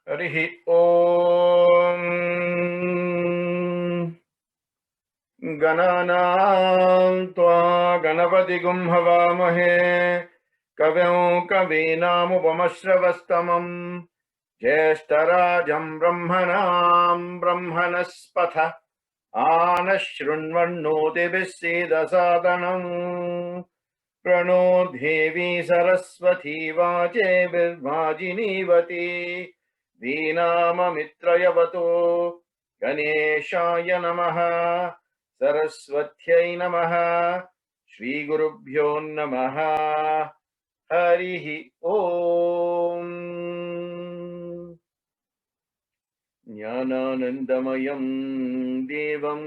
Harihi Om Gananam Tva Ganapati Gum Havamahe Kavyam Kavinamupamashravastamam Jyeshtarajam Brahmanam Brahmanaspatha Anashrunvarnoti Visedasadanam Prano Devi Saraswati Vache Virvajinivati Deenamamitrayavato Ganeshaya Namaha Saraswatyai Namaha Shri Gurubhyo Namaha Harihi Om Jnananandamayam Devam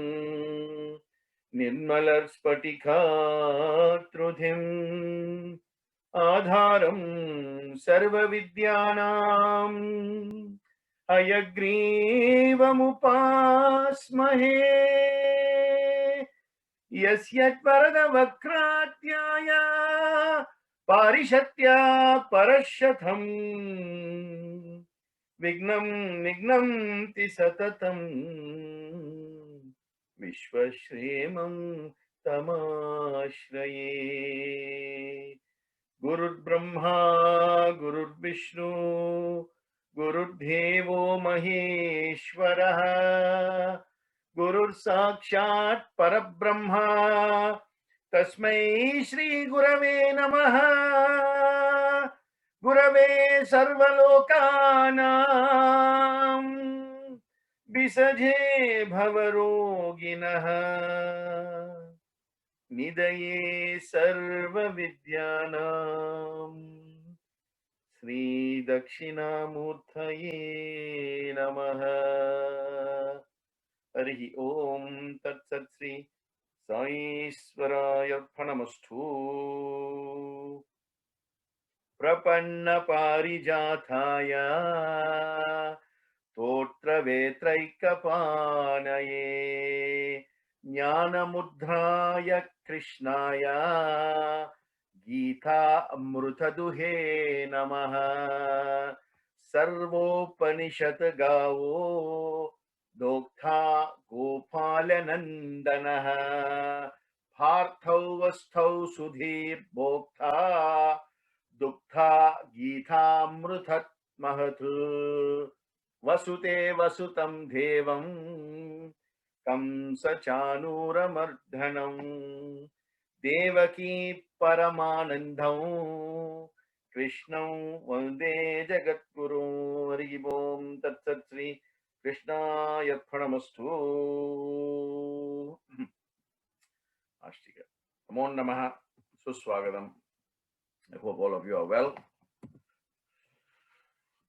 Nirmalar Spatikhatrudhim Adharam Sarva Vidyanam Hayagreevamupasmahe Yasyat Parada Vakratyaya Parishatya Parashatham Vignam Nignam Tisatatam Vishwashremam Tamashraye Gurur Brahma Gurur Vishnu Gurur Devo Maheshwaraha Gurur Sakshat Parabrahma Tasmai Shri Gurave Namaha Gurave Sarvalokanam Visaje Bhavaroginaha Nidaye Sarva Vidyanam Sri Dakshinamurthaye Namaha Harihi Om Tat Sat Sri Sai Swarayarphanamastu Prapanna Parijathaya Totra Vetraikapanaye Jnana Mudhraya Krishnaya Gita Amrutaduhe Namaha Sarvopanishat Gavo Doktha Gopalanandanaha Parthau Vasthau Sudhir Bhokta Duktha Gita Amrutat Mahatu Vasute Vasutam Devam Kamsa Chanuramardanam Devaki Paramanandam Krishnam Vande Jagatguru Hari Om Tat Sat Sri Krishna Yarphanamastu Ashtika Namo Namaha Suswagatam. I hope all of you are well.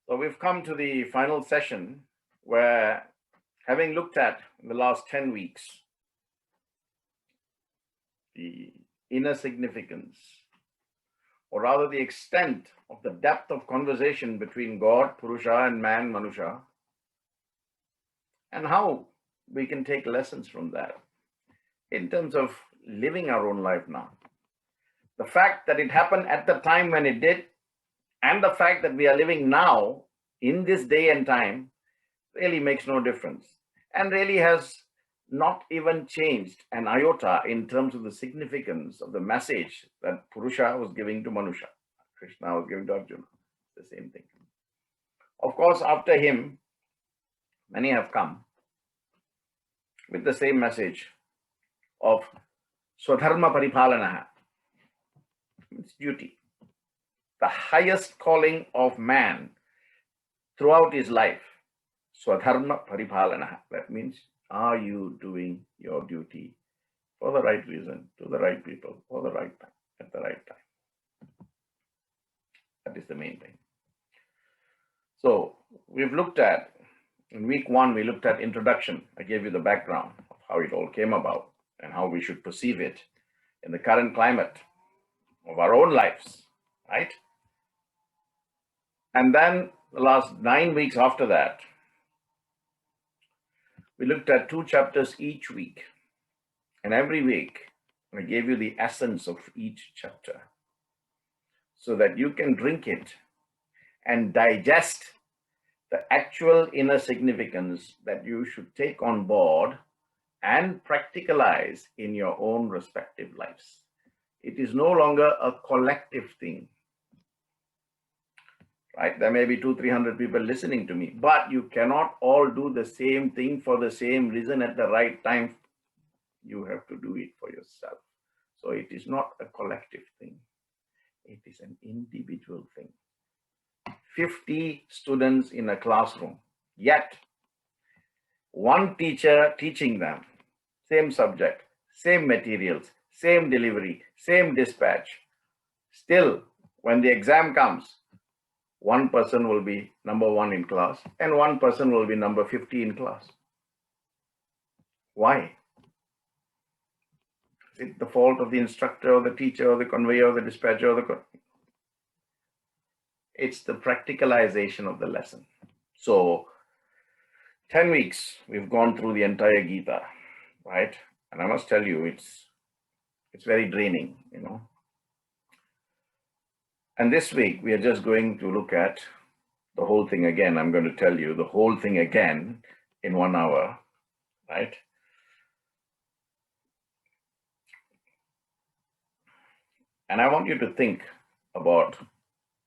So we've come to the final session where, having looked at in the last 10 weeks the inner significance, or rather the extent of the depth of conversation between God, Purusha, and man, Manusha, and how we can take lessons from that in terms of living our own life now. The fact that it happened at the time when it did, and the fact that we are living now in this day and time really makes no difference, and really has not even changed an iota in terms of the significance of the message that Purusha was giving to Manusha, Krishna was giving to Arjuna. The same thing. Of course, after him, many have come with the same message of Swadharma Paripalanaha. It's duty. The highest calling of man throughout his life. Swadharma Paripalanaha. That means, are you doing your duty for the right reason, to the right people, for the right time, at the right time? That is the main thing. So we've looked at, in week 1, we looked at introduction. I gave you the background of how it all came about and how we should perceive it in the current climate of our own lives, right? And then the last 9 weeks after that, we looked at 2 chapters each week. And every week, I gave you the essence of each chapter so that you can drink it and digest the actual inner significance that you should take on board and practicalize in your own respective lives. It is no longer a collective thing, right? There may be 200-300 people listening to me, but you cannot all do the same thing for the same reason at the right time. You have to do it for yourself. So it is not a collective thing. It is an individual thing. 50 students in a classroom, yet one teacher teaching them, same subject, same materials, same delivery, same dispatch. Still, when the exam comes, one person will be number 1 in class and one person will be number 50 in class. Why? Is it the fault of the instructor or the teacher or the conveyor or the dispatcher or the... It's the practicalization of the lesson. So 10 weeks, we've gone through the entire Gita, right? And I must tell you, it's very draining, you know. And this week, we are just going to look at the whole thing again. I'm going to tell you the whole thing again in 1 hour, right? And I want you to think about,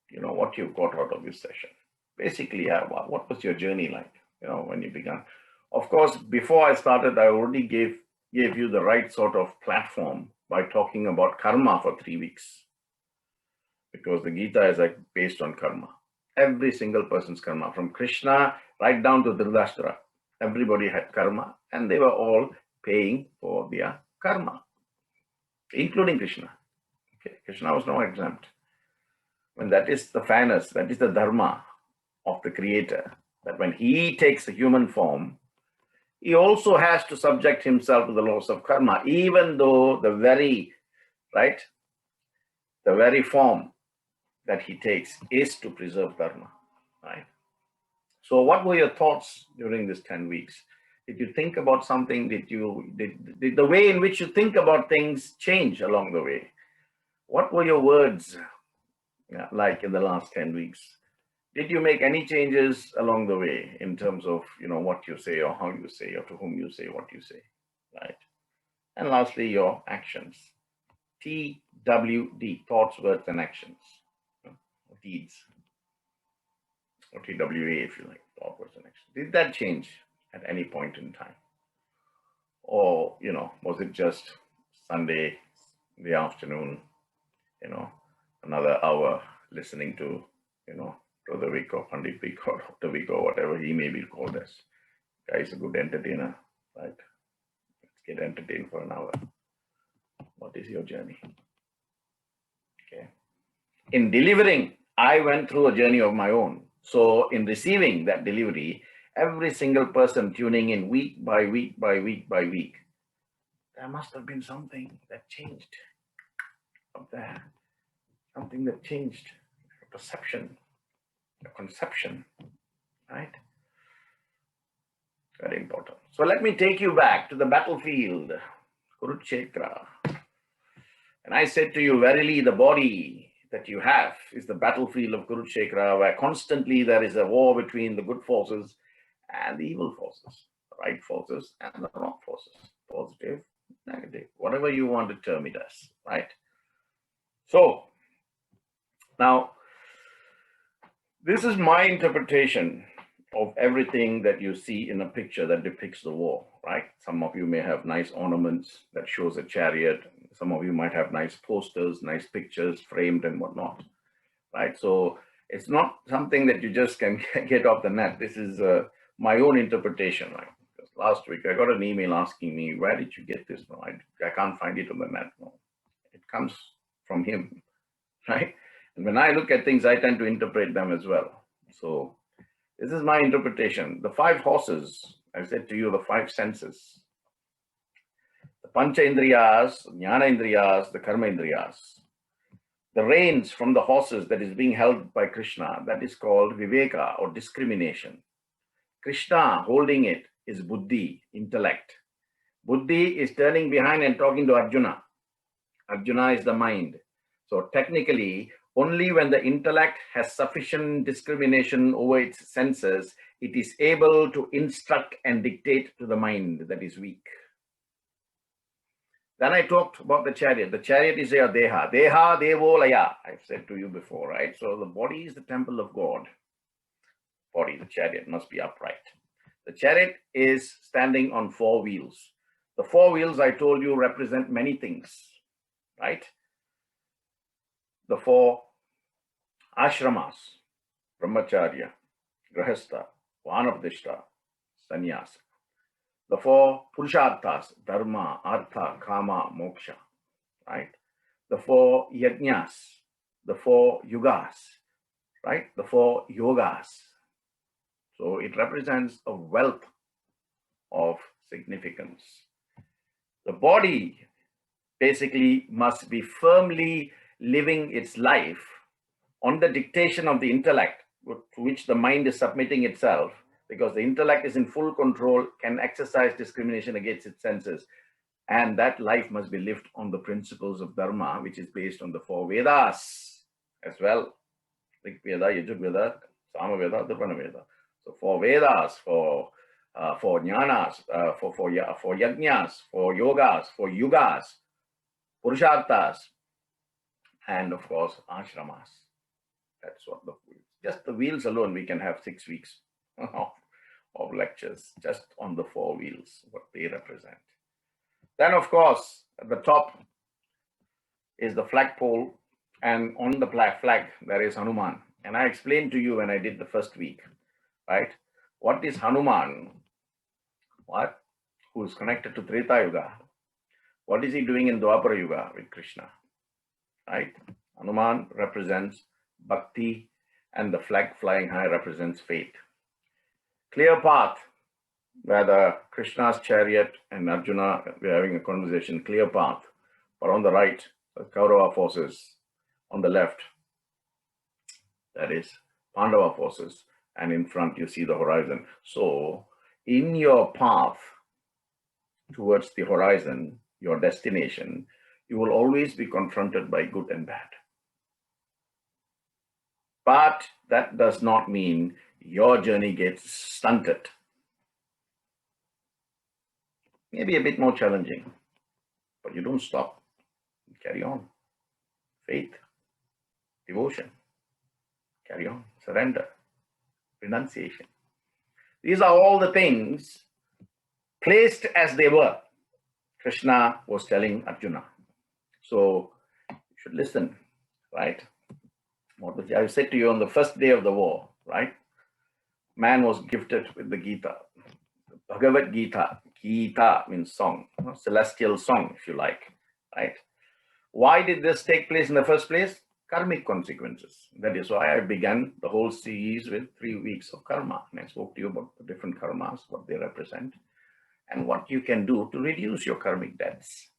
you know, what you got out of this session. Basically, what was your journey like, you know, when you began? Of course, before I started, I already gave you the right sort of platform by talking about karma for 3 weeks. Because the Gita is like based on karma. Every single person's karma, from Krishna right down to Dhritarashtra. Everybody had karma and they were all paying for their karma, including Krishna. Okay, Krishna was not exempt. And that is the fairness, that is the dharma of the creator, that when he takes a human form, he also has to subject himself to the laws of karma, even though the very form that he takes is to preserve dharma, right? So what were your thoughts during this 10 weeks? Did you think about something? Did the way in which you think about things change along the way? What were your words like in the last 10 weeks? Did you make any changes along the way in terms of, you know, what you say or how you say or to whom you say what you say, right? And lastly, your actions. TWD, thoughts, words, and actions. Deeds. Or TWA, if you like, thought, words, and actions. Did that change at any point in time? Or, you know, was it just Sunday, the afternoon, you know, another hour listening to, you know, Brother Vic or Pandit Vic or Dr. Vic or whatever he may be called as. Guy is a good entertainer, right? Let's get entertained for an hour. What is your journey? Okay. In delivering, I went through a journey of my own. So in receiving that delivery, every single person tuning in week by week by week by week, there must have been something that changed up there. Something that changed your perception, your conception, right? Very important. So let me take you back to the battlefield, Kurukshetra. And I said to you, verily the body that you have is the battlefield of Kurukshetra, where constantly there is a war between the good forces and the evil forces, the right forces and the wrong forces, positive, negative, whatever you want to term it as, right? So, now, this is my interpretation of everything that you see in a picture that depicts the war, right? Some of you may have nice ornaments that shows a chariot. Some of you might have nice posters, nice pictures framed and whatnot, right? So it's not something that you just can get off the net. This is my own interpretation, right? Because last week I got an email asking me, where did you get this from? I can't find it on the net. No, it comes from him, right? And when I look at things, I tend to interpret them as well. So this is my interpretation. The 5 horses, I said to you, the 5 senses. The Pancha Indriyas, Jnana Indriyas, the Karma Indriyas. The reins from the horses that is being held by Krishna, that is called Viveka or discrimination. Krishna holding it is Buddhi, intellect. Buddhi is turning behind and talking to Arjuna. Arjuna is the mind. So technically, only when the intellect has sufficient discrimination over its senses, it is able to instruct and dictate to the mind that is weak. Then I talked about the chariot. The chariot is your deha. Deha devo laya. I've said to you before, right? So the body is the temple of God. Body, the chariot, must be upright. The chariot is standing on 4 wheels. The 4 wheels, I told you, represent many things, right? The 4 ashramas, brahmacharya, grahastha, vanapadishta, sannyasa. The 4 purusharthas, dharma, artha, kama, moksha, right? The 4 yajnas, the 4 yugas, right? The 4 yogas. So it represents a wealth of significance. The body basically must be firmly living its life on the dictation of the intellect, to which the mind is submitting itself, because the intellect is in full control, can exercise discrimination against its senses. And that life must be lived on the principles of Dharma, which is based on the 4 Vedas as well. Rig Veda, Yajur Veda, Sama Veda, Dharma Veda. So 4 Vedas, for jnanas, for yajnas, for yogas, for yugas, purusharthas, and of course ashramas. That's what just the wheels alone, we can have 6 weeks of lectures just on the 4 wheels, what they represent. Then of course at the top is the flagpole, and on the flag there is Hanuman. And I explained to you when I did the first week, right? What is Hanuman? What? Who is connected to Treta Yuga? What is he doing in Dwapara Yuga with Krishna? Right? Hanuman represents bhakti, and the flag flying high represents faith. Clear path, where the Krishna's chariot and Arjuna, we're having a conversation, clear path. But on the right, the Kaurava forces. On the left, that is Pandava forces. And in front, you see the horizon. So in your path towards the horizon, your destination, you will always be confronted by good and bad. But that does not mean your journey gets stunted. Maybe a bit more challenging, but you don't stop. You carry on. Faith, devotion, carry on, surrender, renunciation. These are all the things placed as they were. Krishna was telling Arjuna. So you should listen, right? What I said to you on the first day of the war, right? Man was gifted with the Gita. Bhagavad Gita. Gita means song, celestial song, if you like, right? Why did this take place in the first place? Karmic consequences. That is why I began the whole series with 3 weeks of karma. And I spoke to you about the different karmas, what they represent, and what you can do to reduce your karmic debts,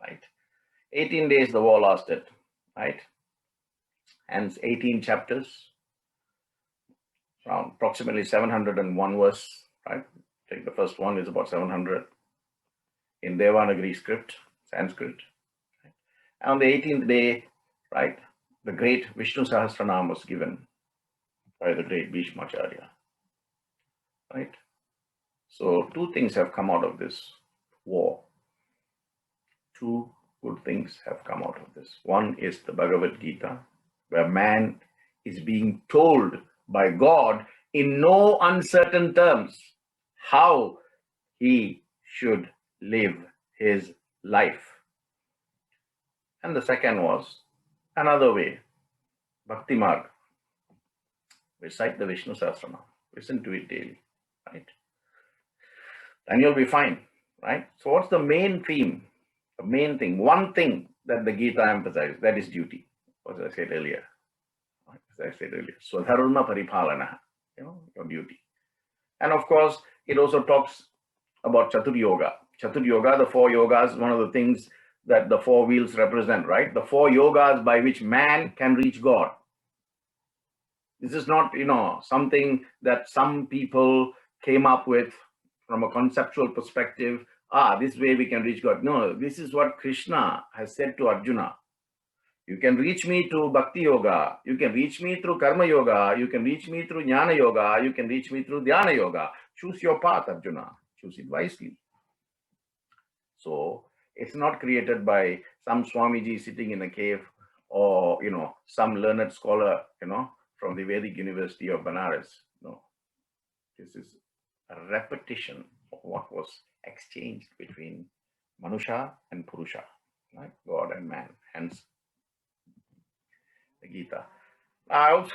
right? 18 days the war lasted, right? And 18 chapters, around approximately 701 verse, right? Take the first one is about 700 in Devanagari script, Sanskrit. Right? And on the 18th day, right, the great Vishnu Sahasranam was given by the great Bhishmacharya, right? So 2 things have come out of this war. 2 good things have come out of this. One is the Bhagavad Gita, where man is being told by God in no uncertain terms how he should live his life. And the second was another way, Bhakti Marg. Recite the Vishnu Sahasranam. Listen to it daily, right? And you'll be fine, right? So what's the main theme? The main thing, one thing that the Gita emphasizes, that is duty, as I said earlier. Swadharma paripalana, your duty. And of course, it also talks about Chatur Yoga. Chatur Yoga, the 4 yogas, one of the things that the 4 wheels represent, right? The 4 yogas by which man can reach God. This is not, something that some people came up with from a conceptual perspective. This way we can reach God. No, this is what Krishna has said to Arjuna. You can reach me through Bhakti Yoga. You can reach me through Karma Yoga. You can reach me through Jnana Yoga. You can reach me through Dhyana Yoga. Choose your path, Arjuna. Choose it wisely. So it's not created by some Swamiji sitting in a cave or, some learned scholar, from the Vedic University of Banaras. No, this is a repetition of what was exchanged between Manusha and Purusha, right? God and man, hence the Gita. I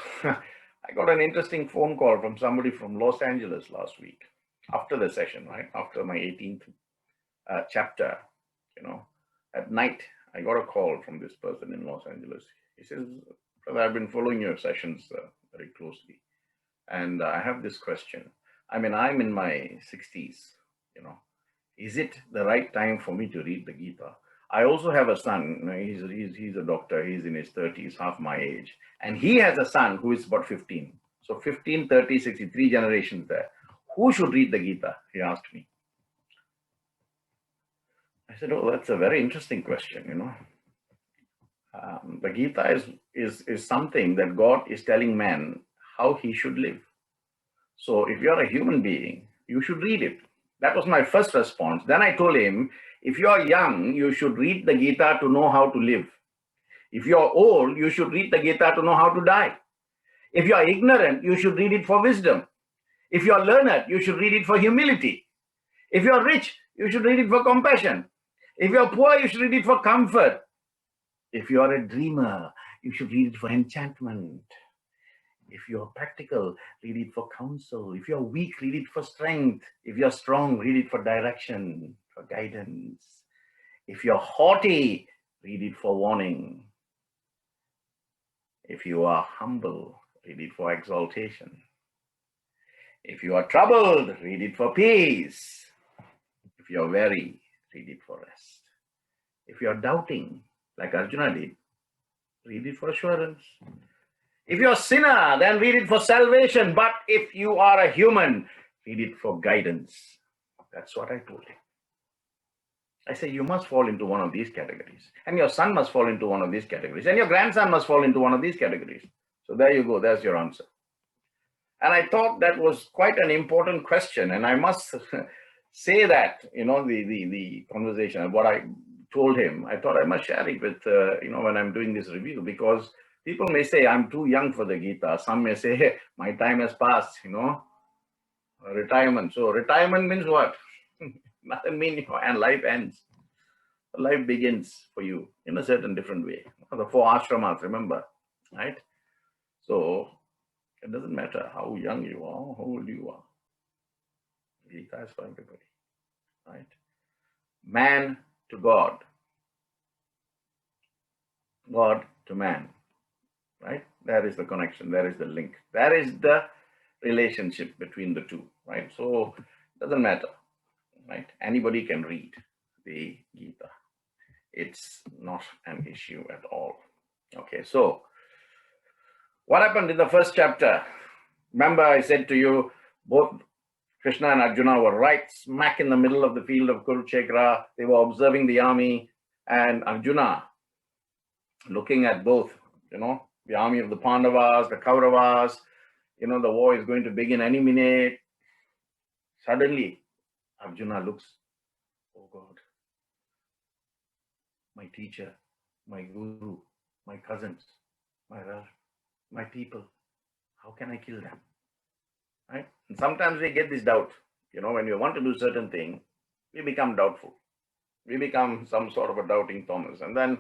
got an interesting phone call from somebody from Los Angeles last week after the session, right? After my 18th chapter, at night, I got a call from this person in Los Angeles. He says, "Brother, I've been following your sessions very closely. And I have this question. I mean, I'm in my 60s, Is it the right time for me to read the Gita? I also have a son. He's a doctor. He's in his 30s, half my age. And he has a son who is about 15. So 15, 30, 63 generations there. Who should read the Gita?" He asked me. I said, "Oh, that's a very interesting question, The Gita is something that God is telling man how he should live. So if you're a human being, you should read it." That was my first response. Then I told him, if you're young, you should read the Gita to know how to live. If you're old, you should read the Gita to know how to die. If you're ignorant, you should read it for wisdom. If you're learned, you should read it for humility. If you're rich, you should read it for compassion. If you're poor, you should read it for comfort. If you're a dreamer, you should read it for enchantment. If you're practical, read it for counsel. If you're weak, read it for strength. If you're strong, read it for direction, for guidance. If you're haughty, read it for warning. If you are humble, read it for exaltation. If you are troubled, read it for peace. If you're weary, read it for rest. If you're doubting, like Arjuna did, read it for assurance. If you're a sinner, then read it for salvation. But if you are a human, read it for guidance. That's what I told him. I say, you must fall into one of these categories. And your son must fall into one of these categories. And your grandson must fall into one of these categories. So there you go. There's your answer. And I thought that was quite an important question. And I must say that, the conversation and what I told him, I thought I must share it with, when I'm doing this review, because people may say, I'm too young for the Gita. Some may say, hey, my time has passed, retirement. So retirement means what? Nothing means, and life ends. Life begins for you in a certain different way. The 4 ashramas, remember, right? So it doesn't matter how young you are, how old you are. Gita is for everybody, right? Man to God. God to man. Right? There is the connection, there is the link, there is the relationship between the two, right? So it doesn't matter, right? Anybody can read the Gita. It's not an issue at all. Okay, so what happened in the first chapter? Remember, I said to you, both Krishna and Arjuna were right smack in the middle of the field of Kurukshetra. They were observing the army, and Arjuna looking at both, the army of the Pandavas, the Kauravas, the war is going to begin any minute. Suddenly, Arjuna looks, oh God, my teacher, my guru, my cousins, my people, how can I kill them? Right? And sometimes we get this doubt. When we want to do certain thing, we become doubtful. We become some sort of a doubting Thomas. And then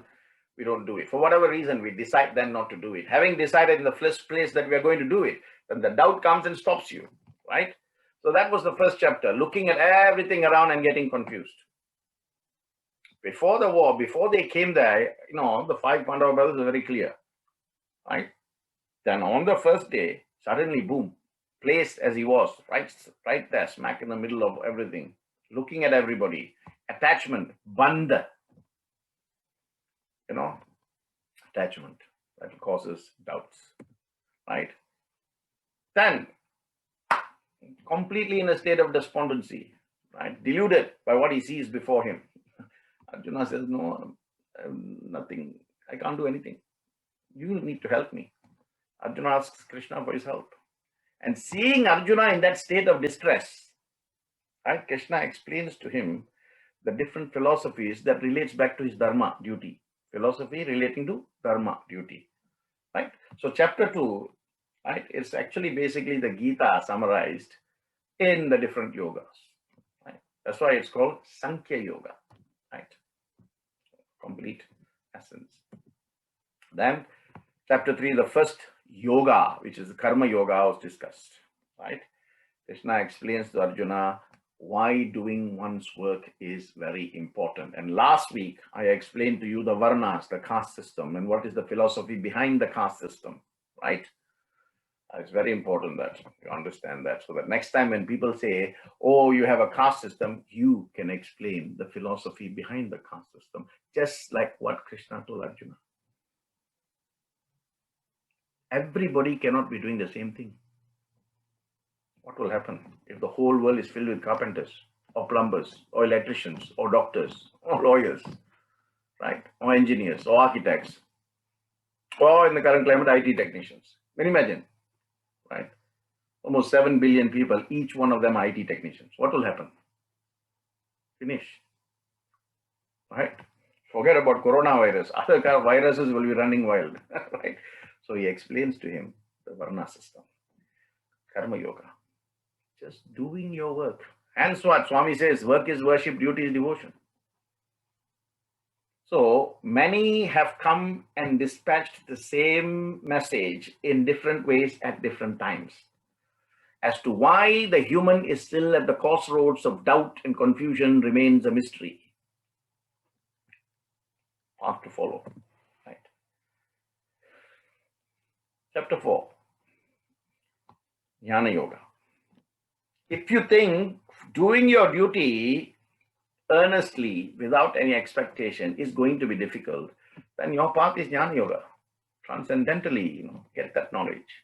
we don't do it. For whatever reason, we decide then not to do it. Having decided in the first place that we are going to do it, then the doubt comes and stops you, right? So that was the first chapter, looking at everything around and getting confused. Before the war, before they came there, the 5 Pandava brothers were very clear, right? Then on the first day, suddenly, boom, placed as he was, right there, smack in the middle of everything, looking at everybody, attachment, bandha. Attachment that causes doubts, right? Then, completely in a state of despondency, right? Deluded by what he sees before him. Arjuna says, no, nothing, I can't do anything. You need to help me. Arjuna asks Krishna for his help. And seeing Arjuna in that state of distress, right, Krishna explains to him the different philosophies that relates back to his dharma, duty. Philosophy relating to dharma, duty. Right? So chapter 2, right, it's actually basically the Gita summarized in the different yogas. Right? That's why it's called Sankhya Yoga. Right? Complete essence. Then chapter 3, the first yoga, which is the karma yoga, was discussed. Right? Krishna explains to Arjuna why doing one's work is very important. And last week, I explained to you the varnas, the caste system, and what is the philosophy behind the caste system, right? It's very important that you understand that, so that next time when people say, oh, you have a caste system, you can explain the philosophy behind the caste system, just like what Krishna told Arjuna. Everybody cannot be doing the same thing. What will happen if the whole world is filled with carpenters or plumbers or electricians or doctors or lawyers, right? Or engineers or architects, or in the current climate, IT technicians? Can you imagine, right? Almost 7 billion people, each one of them are IT technicians. What will happen? Finish, right? Forget about coronavirus. Other kind of viruses will be running wild, right? So he explains to him the Varna system, Karma Yoga. Just doing your work. Hence what Swami says, work is worship, duty is devotion. So many have come and dispatched the same message in different ways at different times. As to why the human is still at the crossroads of doubt and confusion remains a mystery. Path to follow. Right. Chapter 4. Jnana Yoga. If you think doing your duty earnestly without any expectation is going to be difficult, then your path is Jnana Yoga. Transcendentally, get that knowledge.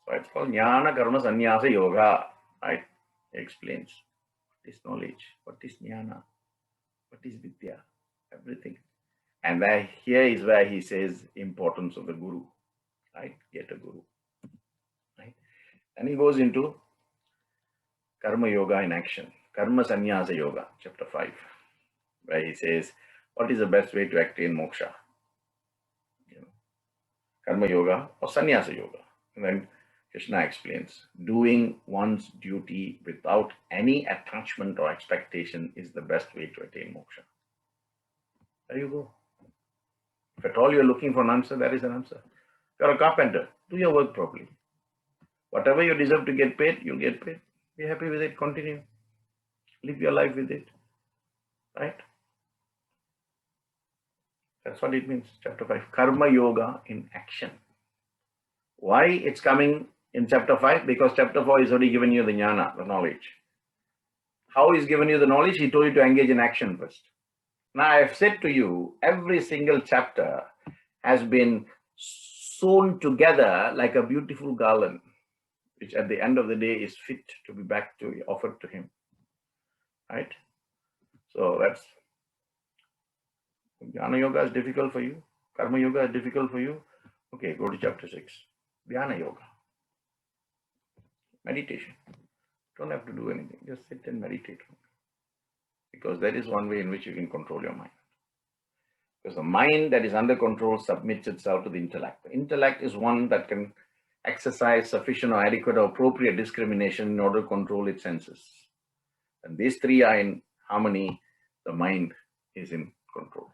So it's called Jnana Karma Sannyasa Yoga. Right? He explains what is knowledge, what is Jnana, what is Vidya, everything. And here is where he says importance of the Guru. Right? Get a Guru. Right? And he goes into Karma Yoga in action, Karma Sannyasa Yoga, chapter 5, where he says, what is the best way to attain moksha? Karma Yoga or Sannyasa Yoga. And then Krishna explains, doing one's duty without any attachment or expectation is the best way to attain moksha. There you go. If at all you're looking for an answer, there is an answer. If you're a carpenter, do your work properly. Whatever you deserve to get paid, you'll get paid. Be happy with it, continue. Live your life with it. Right? That's what it means, chapter 5. Karma Yoga in action. Why it's coming in chapter 5? Because chapter 4 is already given you the jnana, the knowledge. How he's given you the knowledge? He told you to engage in action first. Now I've said to you, every single chapter has been sewn together like a beautiful garland, which at the end of the day is fit to be offered to him. Right? So that's Jnana Yoga is difficult for you. Karma Yoga is difficult for you. Okay, go to chapter 6. Dhyana Yoga. Meditation. Don't have to do anything. Just sit and meditate. Because that is one way in which you can control your mind. Because the mind that is under control submits itself to the intellect. The intellect is one that can exercise sufficient or adequate or appropriate discrimination in order to control its senses. And these three are in harmony, the mind is in control.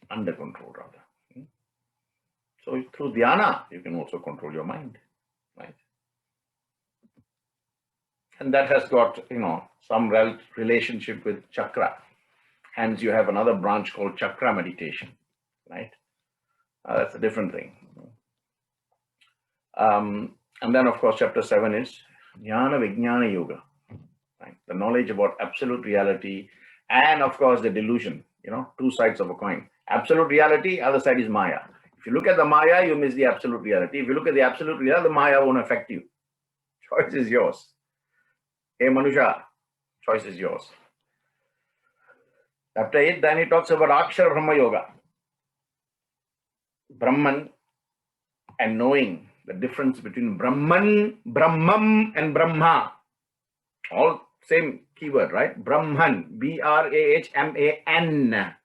Under control, rather. So through dhyana, you can also control your mind. Right? And that has got, some relationship with chakra. Hence, you have another branch called chakra meditation. Right? That's a different thing. And then, of course, chapter 7 is Jnana Vijnana Yoga. Right? The knowledge about absolute reality and, of course, the delusion. Two sides of a coin. Absolute reality, other side is Maya. If you look at the Maya, you miss the absolute reality. If you look at the absolute reality, the Maya won't affect you. Choice is yours. Hey, Manusha, choice is yours. Chapter 8, then he talks about Akshara Brahma Yoga. Brahman and knowing the difference between Brahman, Brahmam and Brahma. All same keyword, right? Brahman, Brahman.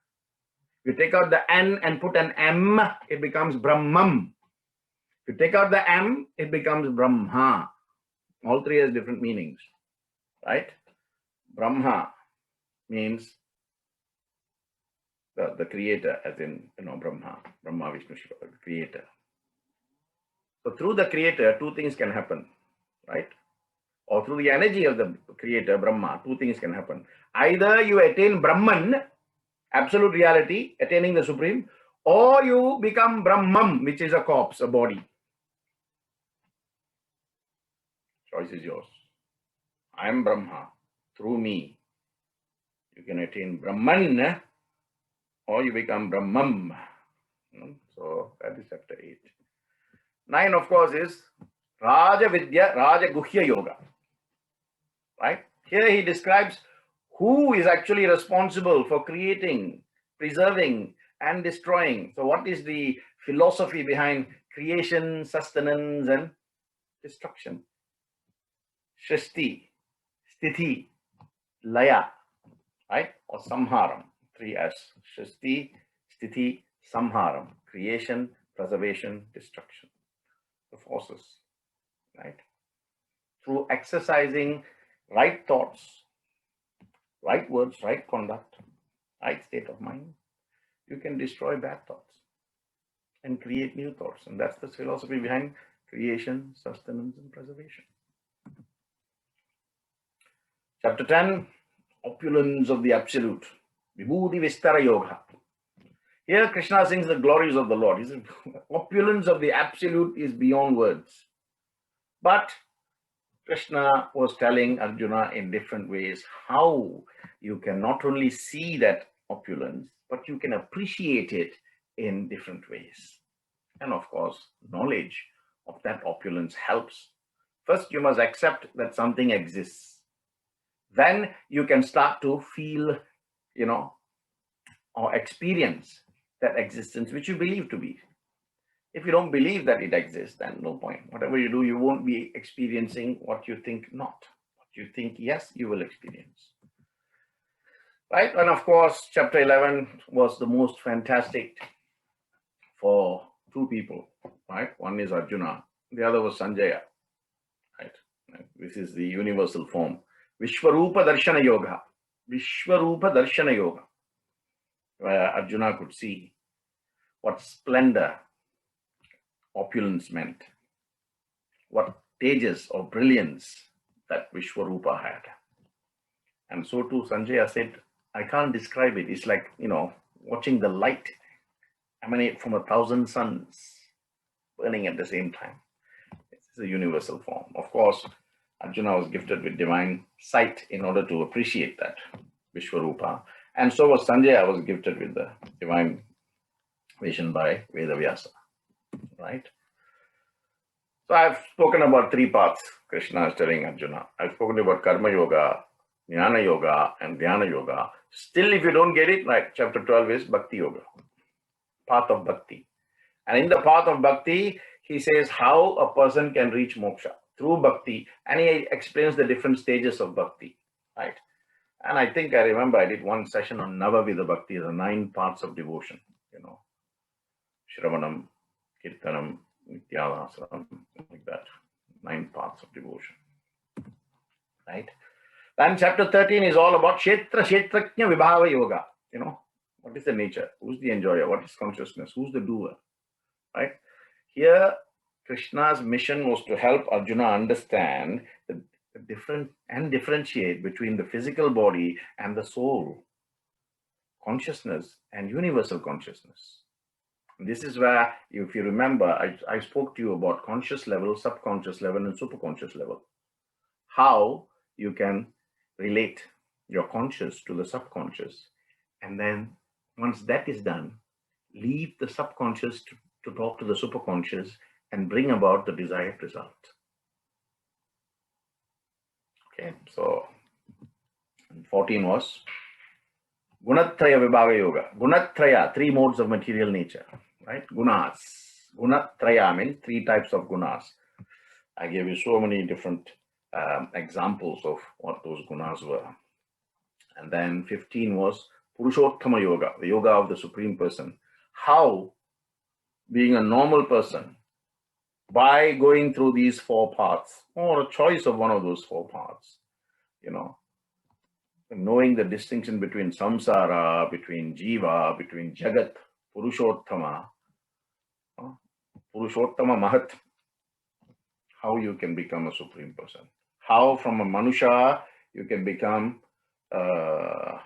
You take out the N and put an M, it becomes Brahmam. If you take out the M, it becomes Brahma. All three has different meanings, right? Brahma means the creator, as in, Brahma, Vishnu, Shiva, the creator. So through the creator, two things can happen, right? Or through the energy of the creator, Brahma, two things can happen. Either you attain Brahman, absolute reality, attaining the supreme, or you become Brahmam, which is a corpse, a body. Choice is yours. I am Brahma. Through me, you can attain Brahman, or you become Brahmam. So that is chapter 8. 9, of course, is Raja Vidya, Raja Guhya Yoga. Right? Here he describes who is actually responsible for creating, preserving, and destroying. So what is the philosophy behind creation, sustenance, and destruction? Shrishti, Sthiti, Laya, right? Or Samharam. 3 S. Shrishti, Sthiti, Samharam. Creation, preservation, destruction. The forces, right? Through exercising right thoughts, right words, right conduct, right state of mind, you can destroy bad thoughts and create new thoughts. And that's the philosophy behind creation, sustenance, and preservation. Chapter 10, Opulence of the Absolute, Vibhuti Vistara Yoga. Here Krishna sings the glories of the Lord. He says, opulence of the Absolute is beyond words. But Krishna was telling Arjuna in different ways how you can not only see that opulence, but you can appreciate it in different ways. And of course, knowledge of that opulence helps. First, you must accept that something exists. Then you can start to feel, or experience that existence which you believe to be. If you don't believe that it exists, then no point. Whatever you do, you won't be experiencing what you think not. What you think yes, you will experience. Right? And of course, chapter 11 was the most fantastic for two people. Right? One is Arjuna, the other was Sanjaya. Right? This is the universal form. Vishwarupa Darshana Yoga. Vishwarupa Darshana Yoga. Where Arjuna could see what splendor opulence meant, what tejas or brilliance that Vishwarupa had. And so too Sanjaya said, I can't describe it. It's like, watching the light emanate from 1,000 suns burning at the same time. It's a universal form. Of course, Arjuna was gifted with divine sight in order to appreciate that Vishwarupa. And so was Sanjaya, was gifted with the divine vision by Veda Vyasa. Right? So I've spoken about 3 paths Krishna is telling Arjuna. I've spoken about Karma Yoga, Jnana Yoga, and Dhyana Yoga. Still, if you don't get it, right, chapter 12 is Bhakti Yoga, path of Bhakti. And in the path of Bhakti, he says how a person can reach moksha through Bhakti. And he explains the different stages of Bhakti, right? And I think I remember I did one session on Navavidha Bhakti, the 9 parts of devotion, Shravanam, Kirtanam, Nityavasanam, like that. 9 parts of devotion. Right? Then chapter 13 is all about Kshetra Kshetraknya Vibhava Yoga. What is the nature? Who's the enjoyer? What is consciousness? Who's the doer? Right? Here, Krishna's mission was to help Arjuna understand the different and differentiate between the physical body and the soul, consciousness and universal consciousness. This is where, if you remember, I spoke to you about conscious level, subconscious level, and superconscious level. How you can relate your conscious to the subconscious. And then once that is done, leave the subconscious to talk to the superconscious and bring about the desired result. Okay, so 14 was Gunatraya Vibhava Yoga. Gunatraya, 3 modes of material nature. right? Gunas. Gunatraya means 3 types of gunas. I gave you so many different examples of what those gunas were. And then 15 was Purushottama Yoga, the yoga of the Supreme Person. How, being a normal person, by going through these 4 paths, or a choice of one of those 4 paths, knowing the distinction between samsara, between jiva, between jagat, Purushottama, Purushottama Mahat, how you can become a Supreme Person. How from a Manusha you can become a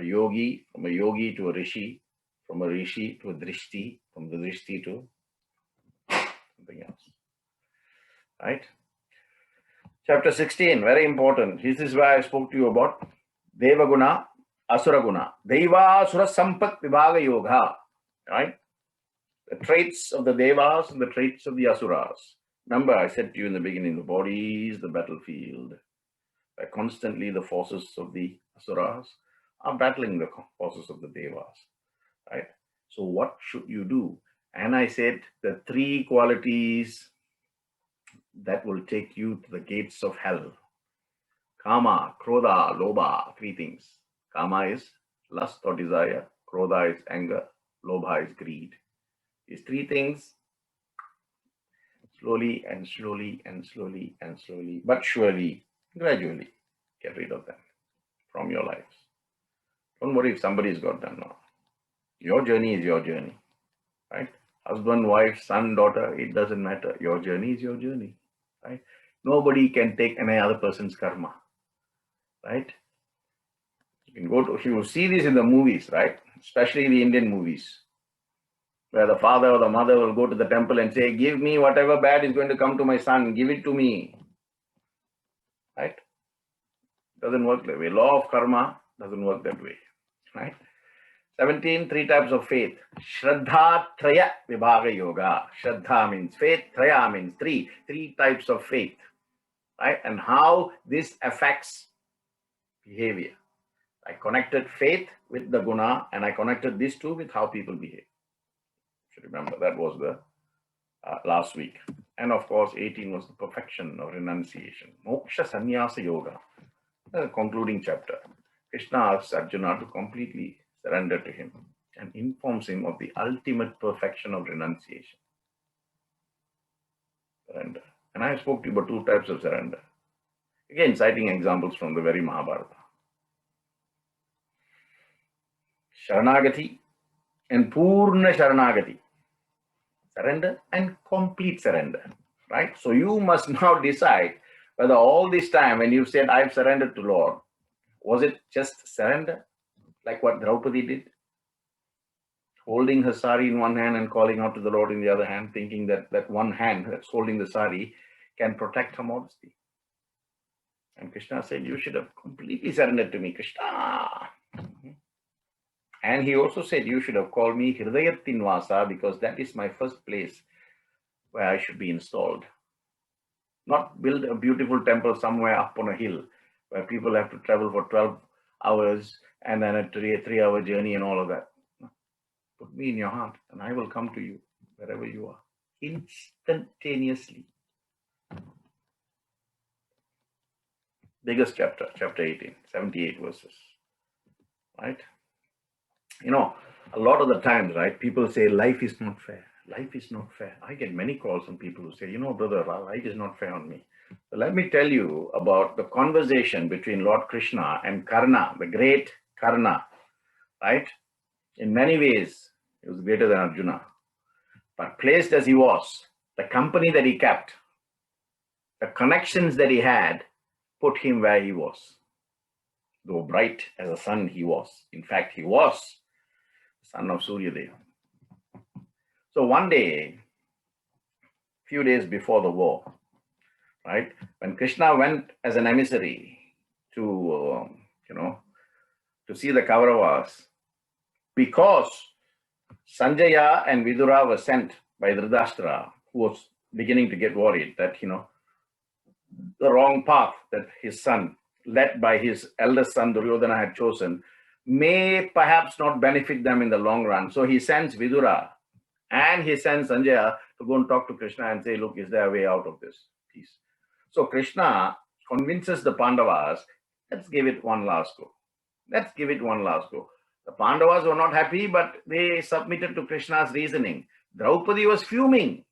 yogi, from a yogi to a rishi, from a rishi to a drishti, from the drishti to something else. Right? Chapter 16, very important. This is why I spoke to you about Deva Guna, Asura Guna. Deva Asura Sampat Vibhaga Yoga. Right? The traits of the Devas and the traits of the Asuras. Remember, I said to you in the beginning, the body is the battlefield. Where constantly the forces of the Asuras are battling the forces of the Devas. Right? So what should you do? And I said the 3 qualities that will take you to the gates of hell. Kama, Krodha, Lobha, 3 things. Kama is lust or desire. Krodha is anger. Lobha is greed. These 3 things, slowly and slowly and slowly and slowly, but surely, gradually, get rid of them from your lives. Don't worry if somebody's got them now. Your journey is your journey. Right? Husband, wife, son, daughter, it doesn't matter. Your journey is your journey. Right? Nobody can take any other person's karma. Right? You will see this in the movies, right? Especially the Indian movies, where the father or the mother will go to the temple and say, give me whatever bad is going to come to my son, give it to me. Right? Doesn't work that way. Law of karma doesn't work that way. Right? 17, 3 types of faith. Shraddha Traya Vibhaga Yoga. Shraddha means faith, Traya means 3. 3 types of faith. Right? And how this affects behavior. I connected faith with the guna, and I connected these 2 with how people behave. You should remember that was the last week. And of course, 18 was the perfection of renunciation. Moksha Sannyasa Yoga. The concluding chapter. Krishna asks Arjuna to completely surrender to him and informs him of the ultimate perfection of renunciation. Surrender. And I spoke to you about 2 types of surrender. Again, citing examples from the very Mahabharata. Sharanagati and Purna Sharanagati. Surrender and complete surrender. Right? So you must now decide whether all this time when you said, I've surrendered to Lord, was it just surrender? Like what Draupadi did? Holding her sari in one hand and calling out to the Lord in the other hand, thinking that that one hand that's holding the sari can protect her modesty. And Krishna said, you should have completely surrendered to me, Krishna. And he also said, you should have called me Hridayattin Vasa, because that is my first place where I should be installed. Not build a beautiful temple somewhere up on a hill where people have to travel for 12 hours and then a 3-hour journey and all of that. Put me in your heart and I will come to you wherever you are, instantaneously. Biggest chapter, chapter 18, 78 verses, right? A lot of the times, right, people say life is not fair. Life is not fair. I get many calls from people who say, brother, life is not fair on me. So let me tell you about the conversation between Lord Krishna and Karna, the great Karna, right? In many ways, he was greater than Arjuna. But placed as he was, the company that he kept, the connections that he had, put him where he was. Though bright as a sun he was. In fact, he was the son of Suryadeva. So one day, few days before the war, right, when Krishna went as an emissary to, to see the Kauravas, because Sanjaya and Vidura were sent by Dhritarashtra, who was beginning to get worried that, the wrong path that his son, led by his eldest son Duryodhana, had chosen, may perhaps not benefit them in the long run. So he sends Vidura And he sends Sanjaya to go and talk to Krishna and say, look, is there a way out of this? Please. So Krishna convinces the Pandavas, let's give it one last go. Let's give it one last go. The Pandavas were not happy, but they submitted to Krishna's reasoning. Draupadi was fuming.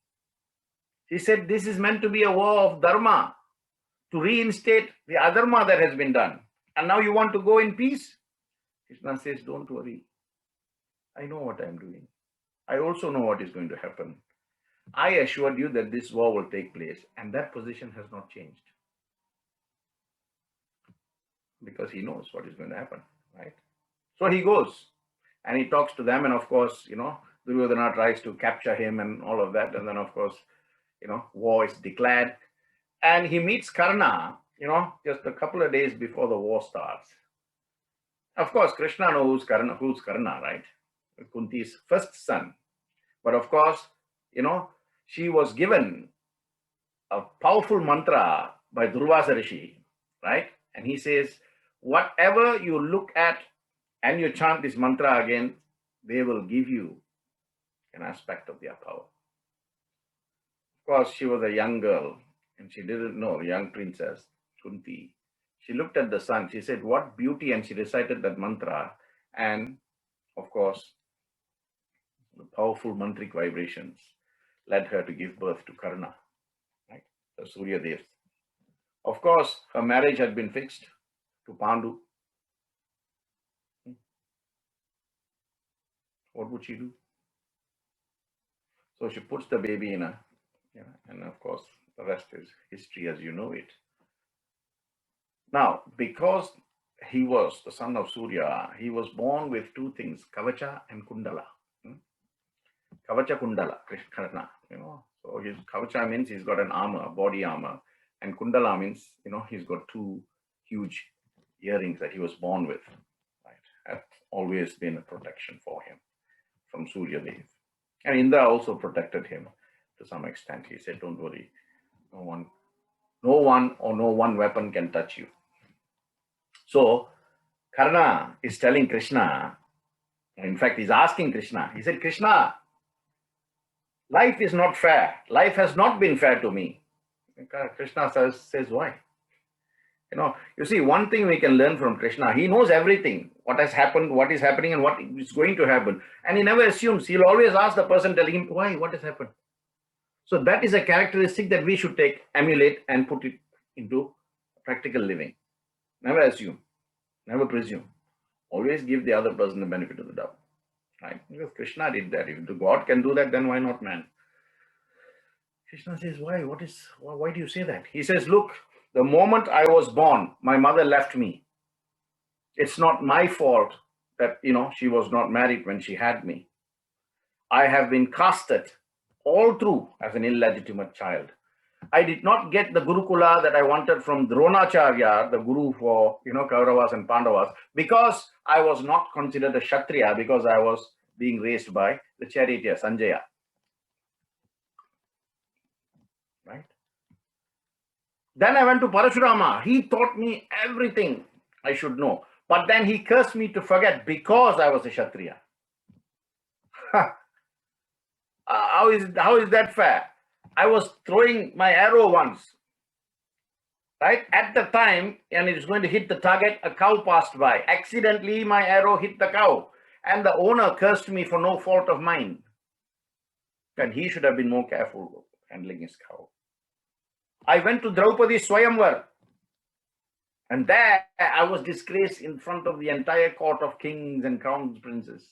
She said, this is meant to be a war of dharma, to reinstate the adharma that has been done. And now you want to go in peace? Krishna says, don't worry. I know what I'm doing. I also know what is going to happen. I assured you that this war will take place, and that position has not changed. Because he knows what is going to happen, right? So he goes and he talks to them, and of course, Duryodhana tries to capture him and all of that. And then, of course, war is declared. And he meets Karna, just a couple of days before the war starts. Of course, Krishna knows who's Karna, right? Kunti's first son. But of course, she was given a powerful mantra by Durvasa Rishi, right? And he says, whatever you look at and you chant this mantra again, they will give you an aspect of their power. Of course, she was a young girl and she didn't know, a young princess, Kunti. She looked at the sun, she said, what beauty, and she recited that mantra. And of course, the powerful mantric vibrations led her to give birth to Karna, right? The Surya Dev. Of course, her marriage had been fixed to Pandu. What would she do? So she puts the baby in and of course, the rest is history as you know it. Now, because he was the son of Surya, he was born with two things, Kavacha and Kundala. Kavacha Kundala, Krishna, So his Kavacha means he's got an armor, body armor. And Kundala means, he's got two huge earrings that he was born with. Right? That's always been a protection for him from Surya Dev. And Indra also protected him to some extent. He said, don't worry, no one weapon can touch you. So Karna is telling Krishna, in fact, he's asking Krishna, he said, Krishna, life is not fair. Life has not been fair to me. Krishna says why? You see, one thing we can learn from Krishna, he knows everything, what has happened, what is happening, and what is going to happen. And he never assumes. He'll always ask the person telling him, why, what has happened? So that is a characteristic that we should emulate, and put it into practical living. Never assume, never presume. Always give the other person the benefit of the doubt. Right? Because Krishna did that. If the God can do that, then why not man? Krishna says, why? Why do you say that? He says, look, the moment I was born, my mother left me. It's not my fault that, she was not married when she had me. I have been casted all through as an illegitimate child. I did not get the Gurukula that I wanted from Dronacharya, the guru for, Kauravas and Pandavas, because I was not considered a Kshatriya, because I was being raised by the charioteer, Sanjaya. Right? Then I went to Parashurama. He taught me everything I should know. But then he cursed me to forget because I was a Kshatriya. How is that fair? I was throwing my arrow once, right? At the time, and it was going to hit the target, a cow passed by. Accidentally, my arrow hit the cow. And the owner cursed me for no fault of mine. And he should have been more careful handling his cow. I went to Draupadi's Swayamvar. And there I was disgraced in front of the entire court of kings and crown princes.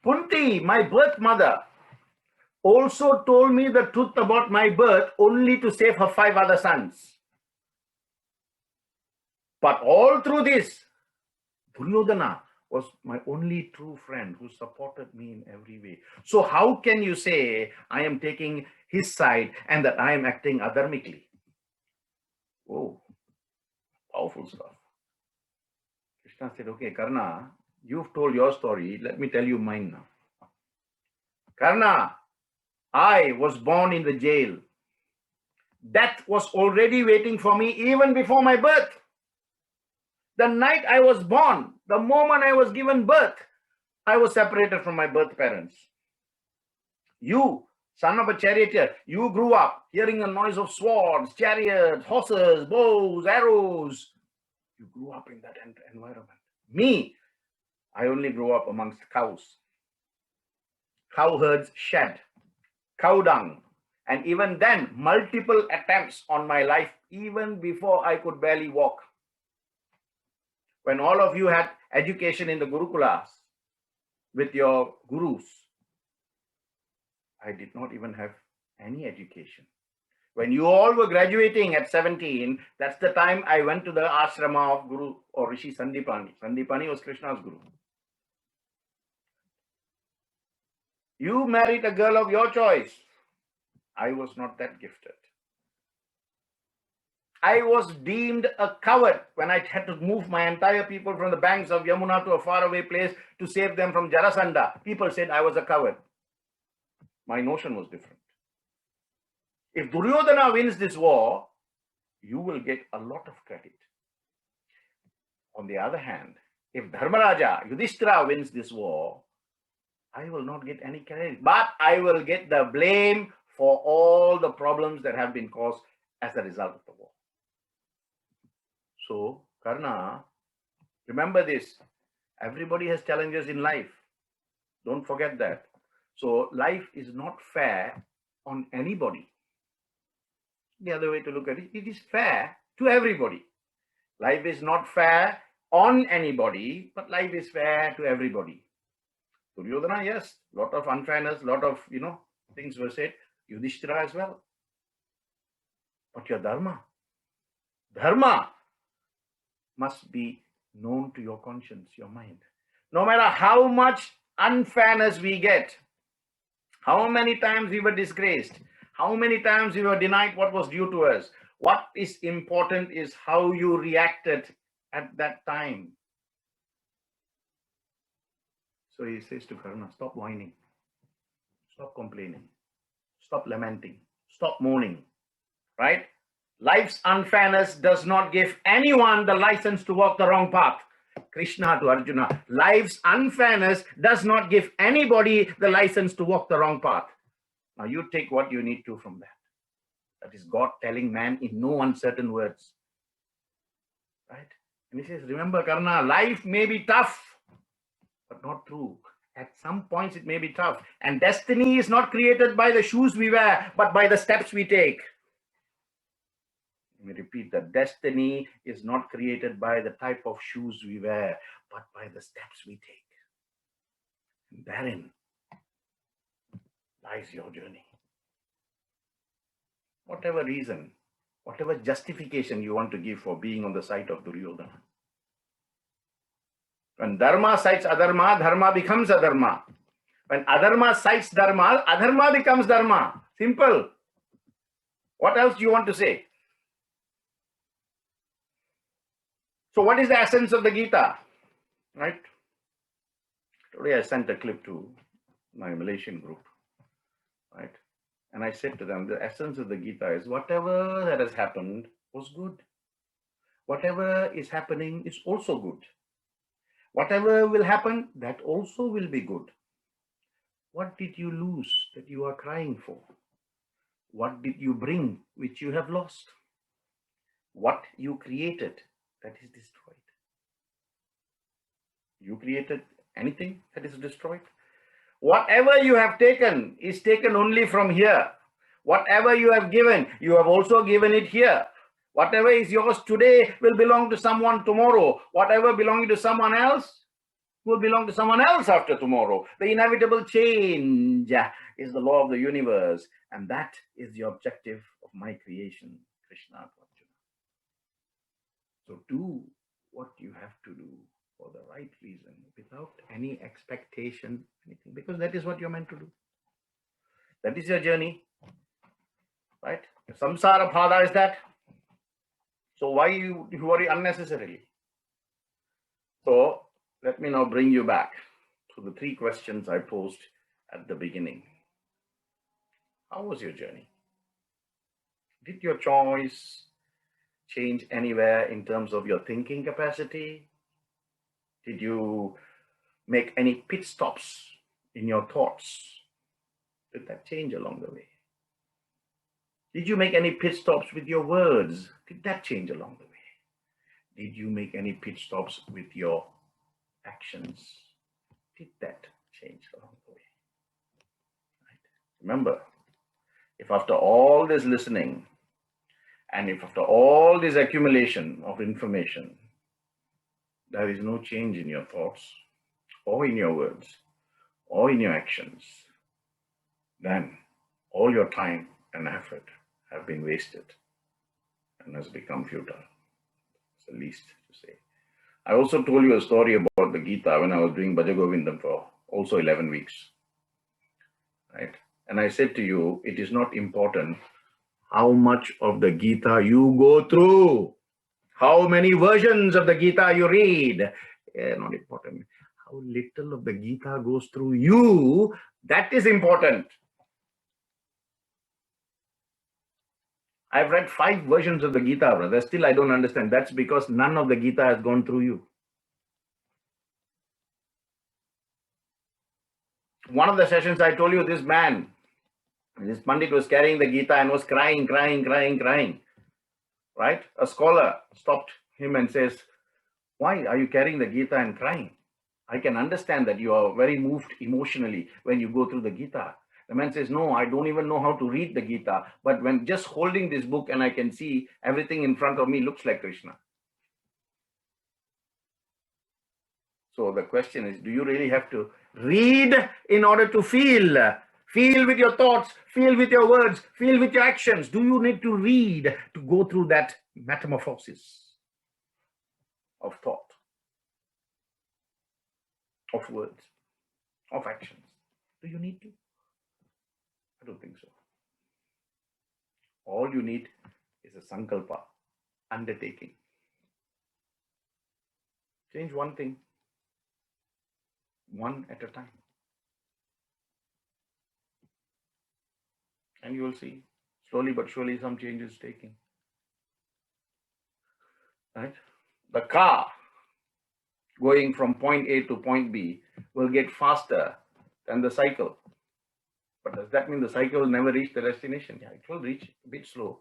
Kunti, my birth mother, also told me the truth about my birth only to save her 5 other sons. But all through this, Duryodhana was my only true friend who supported me in every way. So how can you say I am taking his side and that I am acting adharmically? Oh, powerful stuff. Krishna said, okay, Karna, you've told your story. Let me tell you mine now. Karna, I was born in the jail. Death was already waiting for me even before my birth. The night I was born, the moment I was given birth, I was separated from my birth parents. You, son of a charioteer, you grew up hearing the noise of swords, chariots, horses, bows, arrows. You grew up in that environment. Me, I only grew up amongst cows. Cowherds shed, cow dung, and even then, multiple attempts on my life, even before I could barely walk. When all of you had education in the Gurukulas with your gurus, I did not even have any education. When you all were graduating at 17, that's the time I went to the ashrama of Guru or Rishi Sandipani. Sandipani was Krishna's guru. You married a girl of your choice. I was not that gifted. I was deemed a coward when I had to move my entire people from the banks of Yamuna to a faraway place to save them from Jarasandha. People said I was a coward. My notion was different. If Duryodhana wins this war, you will get a lot of credit. On the other hand, if Dharmaraja, Yudhishthira wins this war, I will not get any credit, but I will get the blame for all the problems that have been caused as a result of the war. So, Karna, remember this. Everybody has challenges in life. Don't forget that. So, life is not fair on anybody. The other way to look at it, it is fair to everybody. Life is not fair on anybody, but life is fair to everybody. Duryodhana, yes, lot of unfairness, lot of, things were said. Yudhishthira as well. But your dharma must be known to your conscience, your mind. No matter how much unfairness we get, how many times we were disgraced, how many times we were denied what was due to us, what is important is how you reacted at that time. So he says to Karna, stop whining, stop complaining, stop lamenting, stop mourning, right? Life's unfairness does not give anyone the license to walk the wrong path. Krishna to Arjuna, life's unfairness does not give anybody the license to walk the wrong path. Now you take what you need to from that. That is God telling man in no uncertain words, right? And he says, remember Karna, life may be tough, but not true. At some points it may be tough. And destiny is not created by the shoes we wear, but by the steps we take. Let me repeat that. Destiny is not created by the type of shoes we wear, but by the steps we take. And therein lies your journey. Whatever reason, whatever justification you want to give for being on the side of Duryodhana. When dharma cites adharma, dharma becomes adharma. When adharma cites dharma, adharma becomes dharma. Simple. What else do you want to say? So what is the essence of the Gita? Right? Today I sent a clip to my Malaysian group. Right? And I said to them, the essence of the Gita is whatever that has happened was good. Whatever is happening is also good. Whatever will happen, that also will be good. What did you lose that you are crying for? What did you bring which you have lost? What you created that is destroyed? You created anything that is destroyed? Whatever you have taken is taken only from here. Whatever you have given, you have also given it here. Whatever is yours today will belong to someone tomorrow. Whatever belonging to someone else will belong to someone else after tomorrow. The inevitable change is the law of the universe. And that is the objective of my creation, Krishna Arjuna. So do what you have to do for the right reason, without any expectation, anything, because that is what you're meant to do. That is your journey, right? Samsara pada is that. So why you worry unnecessarily? So let me now bring you back to the 3 questions I posed at the beginning. How was your journey? Did your choice change anywhere in terms of your thinking capacity? Did you make any pit stops in your thoughts? Did that change along the way? Did you make any pit stops with your words? Did that change along the way? Did you make any pit stops with your actions? Did that change along the way? Right? Remember, if after all this listening, and if after all this accumulation of information, there is no change in your thoughts, or in your words, or in your actions, then all your time and effort have been wasted and has become futile. It's the least to say. I also told you a story about the Gita when I was doing Bhaja Govindam for also 11 weeks. Right? And I said to you, it is not important how much of the Gita you go through, how many versions of the Gita you read. Not important. How little of the Gita goes through you, that is important. I've read 5 versions of the Gita, brother. Still, I don't understand. That's because none of the Gita has gone through you. One of the sessions I told you, this man, this Pandit was carrying the Gita and was crying. Right? A scholar stopped him and says, why are you carrying the Gita and crying? I can understand that you are very moved emotionally when you go through the Gita. The man says, no, I don't even know how to read the Gita. But when just holding this book and I can see everything in front of me looks like Krishna. So the question is, do you really have to read in order to feel? Feel with your thoughts, feel with your words, feel with your actions. Do you need to read to go through that metamorphosis of thought, of words, of actions? Do you need to? I don't think so. All you need is a sankalpa, undertaking. Change one thing, one at a time. And you will see, slowly but surely, some changes taking. Right? The car going from point A to point B will get faster than the cycle. But does that mean the cycle will never reach the destination? Yeah, it will reach a bit slow.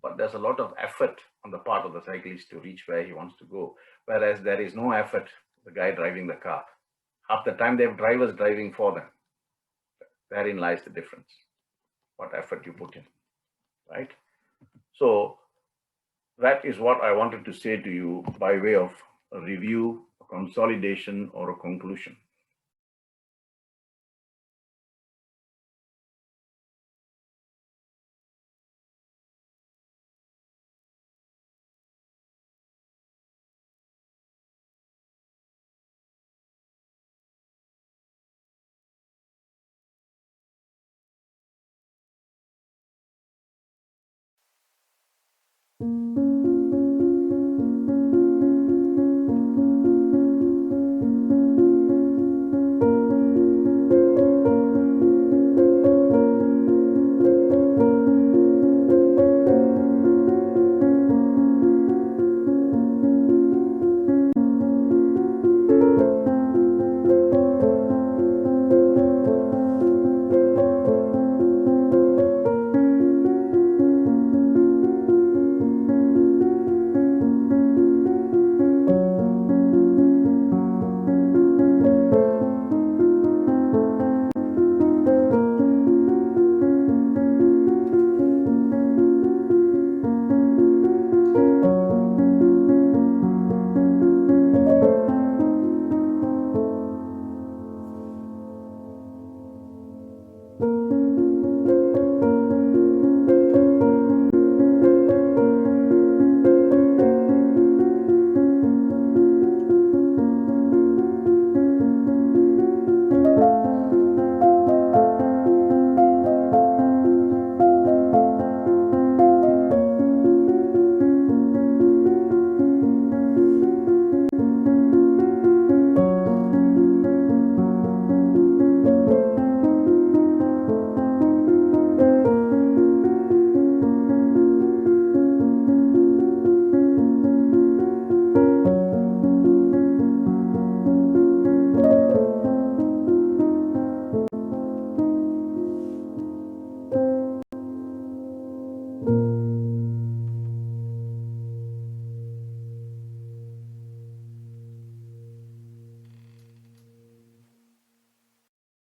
But there's a lot of effort on the part of the cyclist to reach where he wants to go. Whereas there is no effort, the guy driving the car. Half the time they have drivers driving for them. Therein lies the difference. What effort you put in, right? So that is what I wanted to say to you by way of a review, a consolidation, or a conclusion.